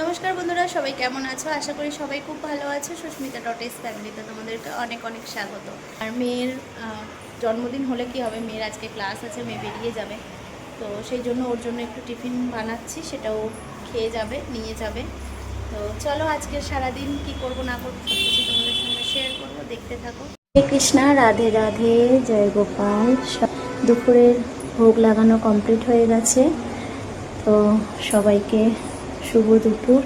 নমস্কার বন্ধুরা, সবাই কেমন আছো? আশা করি সবাই খুব ভালো আছো। সুস্মিতা ডটেস ফ্যামিলিতে তোমাদেরকে অনেক অনেক স্বাগত। আর মেয়ের জন্মদিন হলে কি হবে, মেয়ের আজকে ক্লাস আছে, মেয়ে বেরিয়ে যাবে, তো সেই জন্য ওর জন্য একটু টিফিন বানাচ্ছি, সেটাও খেয়ে যাবে, নিয়ে যাবে। তো চলো আজকে সারাদিন কি করব না করবো সব কিছু তোমাদের সঙ্গে শেয়ার করবো, দেখতে থাকো। হরে কৃষ্ণা, রাধে রাধে, জয় গোপাল। দুপুরের ভোগ লাগানো কমপ্লিট হয়ে গেছে, তো সবাইকে শুভ দুপুর।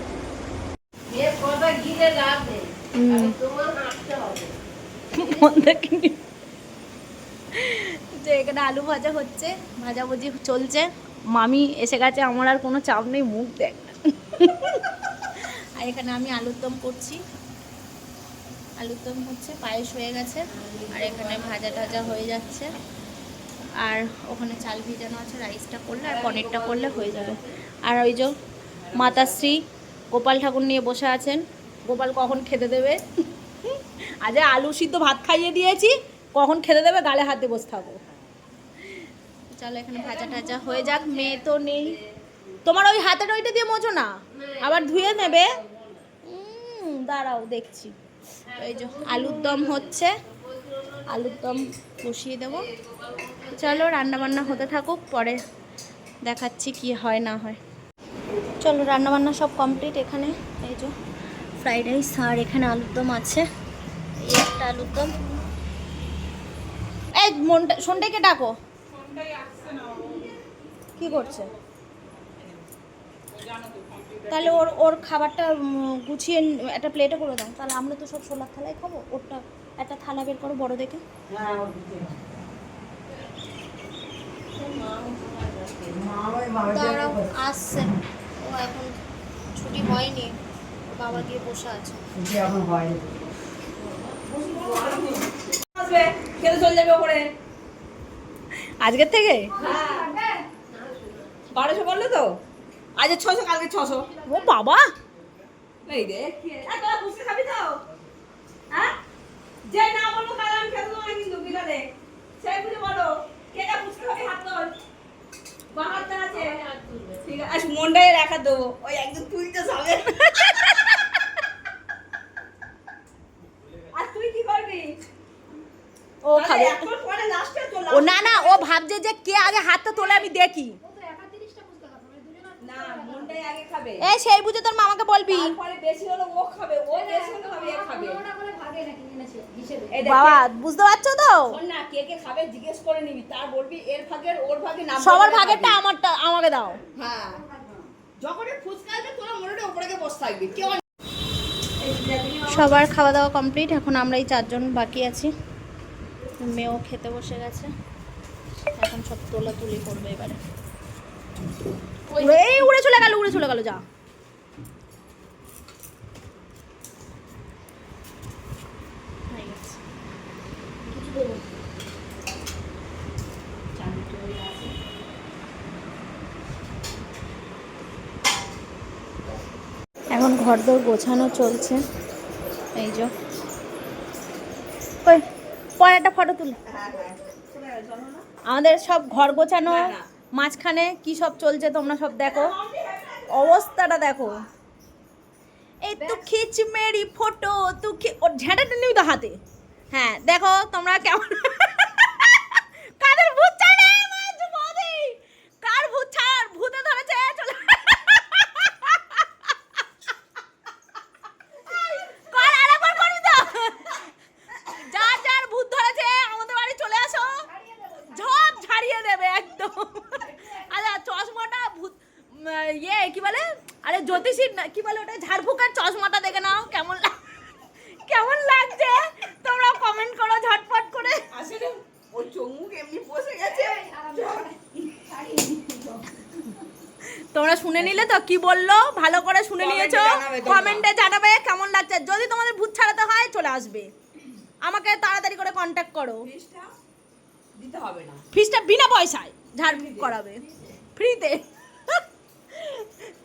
যে এখানে আলু ভাজা হচ্ছে, ভাজাভুজি চলছে, মামি এসে গেছে, আমার আর কোনো চাপ নেই, মুখ দেখ। আর এখানে আমি আলুর দম করছি, আলুর দম হচ্ছে, পায়েস হয়ে গেছে, আর এখানে ভাজা টাজা হয়ে যাচ্ছে, আর ওখানে চাল ভিজানো আছে, রাইসটা করলে আর পনিরটা করলে হয়ে যাবে। আর ওই যে মাতাশ্রী গোপাল ঠাকুর নিয়ে বসে আছেন, গোপাল কখন খেতে দেবে। আজ আলু সিদ্ধ ভাত খাইয়ে দিয়েছি, কখন খেতে দেবে গালে হাতে বসে থাকো। চলো এখানে ভাজা টাজা হয়ে যাক, মেয়ে তো নেই। তোমার ওই হাতের ওইটা দিয়ে মোছো না, আবার ধুয়ে নেবে। দাঁড়াও দেখছি। এই যে আলুর দম হচ্ছে, আলুর দম বসিয়ে দেবো। চলো রান্নাবান্না হতে থাকুক, পরে দেখাচ্ছি কি হয় না হয়। চলো রান্নাবান্না সব কমপ্লিট। এখানে এই যে ফ্রাইড রাইস, আর এখানে আলুর দম আছে, এই একটা আলুর দম। এই সন্ধ্যাকে ডাকো, কি করছে? তাহলে ওর ওর খাবারটা গুছিয়ে একটা প্লেটে করে দাও, তাহলে আমরা তো সব সোলার থালায় খাবো। ওরটা একটা থালা বের করো বড় দেখে। দাঁড়াও, আসছে ও, এখন ছুটি হয়নি, বাবা গিয়ে বসে আছে। আজকের থেকে 1200 বললো তো, আজ 600, কালকে 600। ও বাবা, এই রে তোরা ফুচকা খাবি তো? হ্যাঁ, যে না বলবো কাল আমি খেতে দেবো না কিন্তু বিকালে। সেই বুঝে বলো কে কে ফুচকা খাবি, হাত তোল। বাহারটা আছে, ঠিক আছে। আজ মন্ডায় রাখা দেবো, ওই একদম তুলতে যাবে। আর তুই কি করবি? ও খাবে। এখন পরে লাস্টে তো ও না না, ও ভাবছে যে কে আগে হাতটা তোলে আমি দেখি। না, মন্ডায় আগে খাবে। এ সেই বুঝে তোর মামাকে বলবি। তারপরে বেশি হলো ও খাবে, ও বেশি হলো খাবে, এ খাবে। এই দেখ, বাবা বুঝতে পারছো তো, শোন না, কে কে খাবে জিজ্ঞেস করে নিবি, তার বলবি এর ভাগের ওর ভাগে নাম। সবার ভাগেরটা আমারটা আমাকে দাও। হ্যাঁ, যখনই ফুচকা আসবে তোরা মনে উপরে গিয়ে বসে থাকবি। কেউ সবার খাওয়া দাওয়া কমপ্লিট, এখন আমরা এই 4 জন বাকি আছি। মেয়েও খেতে বসে গেছে, এখন সব তোলা তুলি করবে এবারে। এই উড়ে চলে গেল, উড়ে চলে গেল, যা। এখন ঘরদোর গোছানো চলছে, এই যে কই পরে একটা ফটো তুলে। আমাদের সব ঘর গোছানো, মাঝখানে কি সব চলছে তোমরা সব দেখো, অবস্থাটা দেখো। এই তো খিচ মেরি ফটো, তু ওর ঝাঁটাটা নিবি তো হাতে। হ্যাঁ দেখো তোমরা কেমন, কাদের ভূত ছাড়ে, কার ভূত ছাড়, ভূতে ধরেছে চলে। কর আরেকবার করি তো, যার যার ভূত ধরেছে আমাদের বাড়ি চলে আসো, ঝড় ঝাড়িয়ে দেবে একদম। আচ্ছা চশমাটা ভূত ইয়ে কি বলে, আরে জ্যোতিষীর না কি বলে ওটা, ঝাড়ফুঁকের চশমাটা দেখে নাও কেমন কেমন লাগছে, তোমরা কমেন্ট করো ঝটপট করে। আসলে ওর চোখ এমনি বসে গেছে। তোমরা শুনে নিলে তো কি বললো, ভালো করে শুনে নিয়েছো, কমেন্টে জানাবে কেমন লাগছে। যদি তোমাদের ভূত ছাড়াতে হয় চলে আসবে, আমাকে তাড়াতাড়ি করে কন্ট্যাক্ট করো। দিতে হবে না, ফিসটা বিনা পয়সায় ঝাড়ফুঁক করাবে, ফ্রিতে।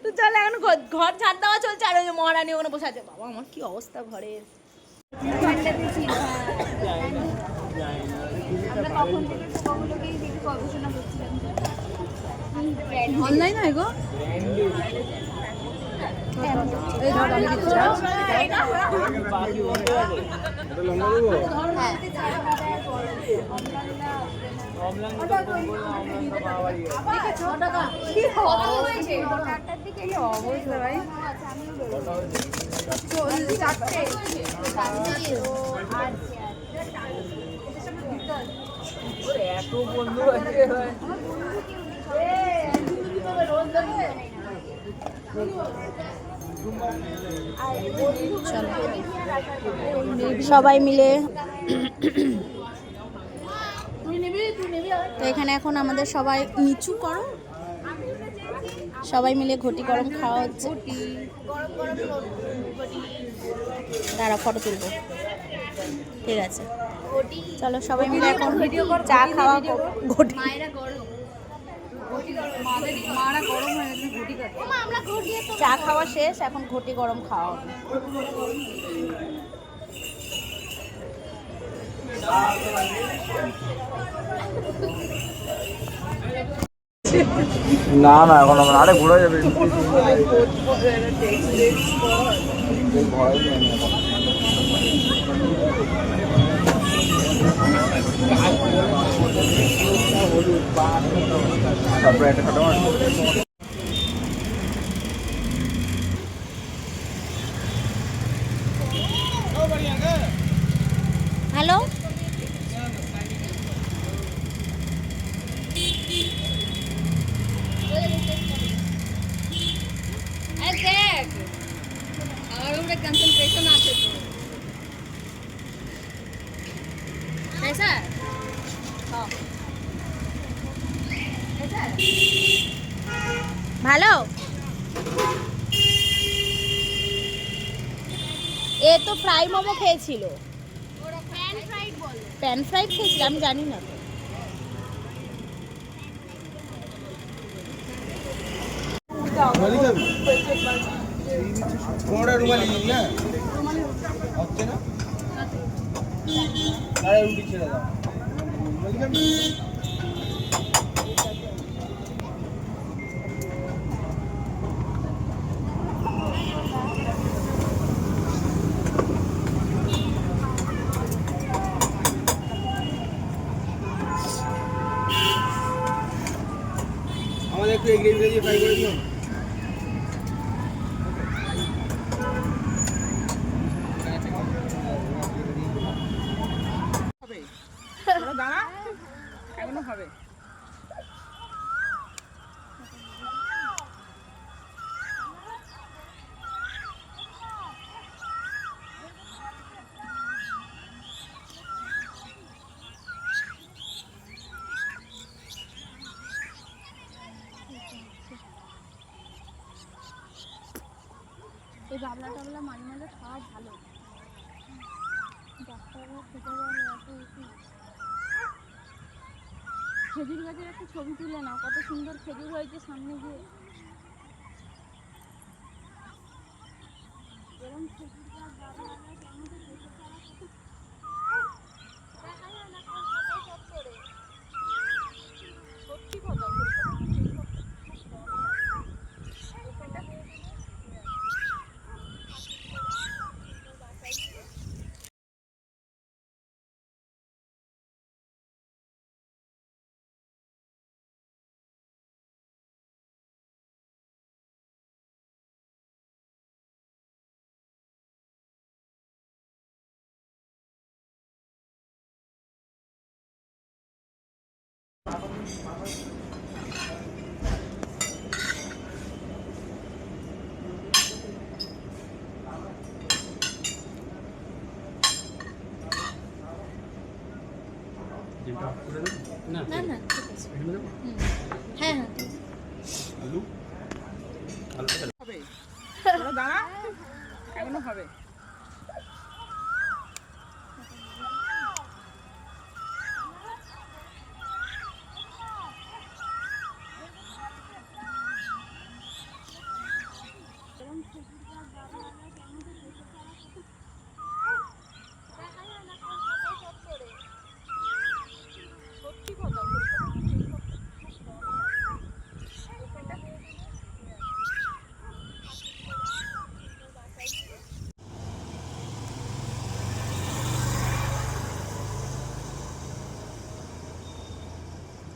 তো চল এখন ঘর ঝাড় দেওয়া চলছে, আর ওই যে মহারানী ওখানে বসে আছে। বাবা আমার কি অবস্থা ঘরের। অনলাইন হয় গো, এই ধর আমি দিচ্ছি অবস্থা ভাই এত বন্ধু আছে সবাই মিলে তো এখানে এখন আমাদের সবাই নিচু করো, সবাই মিলে ঘটি গরম খাওয়া হচ্ছে। দাঁড়া ফটো তুলবো, ঠিক আছে চলো সবাই মিলে এখন চা খাওয়া ঘটি চা খাওয়া শেষ, এখন ঘটি গরম খাওয়া হবে। না না এখন আরে ঘুরে যাবে তারপরে একটা খাটো হ্যালো আমার উপরে কনসেন্ট্রেশন আছে তো ऐसा ভালো এ তো ফ্রাই মোমো খেয়েছিল, প্যান ফ্রাইড খেয়েছিল আমি জানি না তো। কোনটা রুমালি না হচ্ছে না আরে রুটি ছেড়ে দাও আমাদের একটু এগ গ্রেভি দিয়ে ফ্রাই করে দিও দাঁড়া এখনো হবে এই বাবলা টাবলা মাঝে মাঝে খাওয়া ভালো, ডাক্তাররা খেতে বলে এত উচিত। খেজুর গাছের একটা ছবি তুলে নাও, কত সুন্দর খেজুর হয়েছে সামনে গিয়ে। এরকম খেজুর গাছ বাবলা গাছ আমাদের দেশে ছাড়া কত দেখা যায় না কলকাতায় সব করে। সত্যি কথা না না ঠিক আছে হ্যাঁ হ্যাঁ আলু হবে দাঁড়া এখনো হবে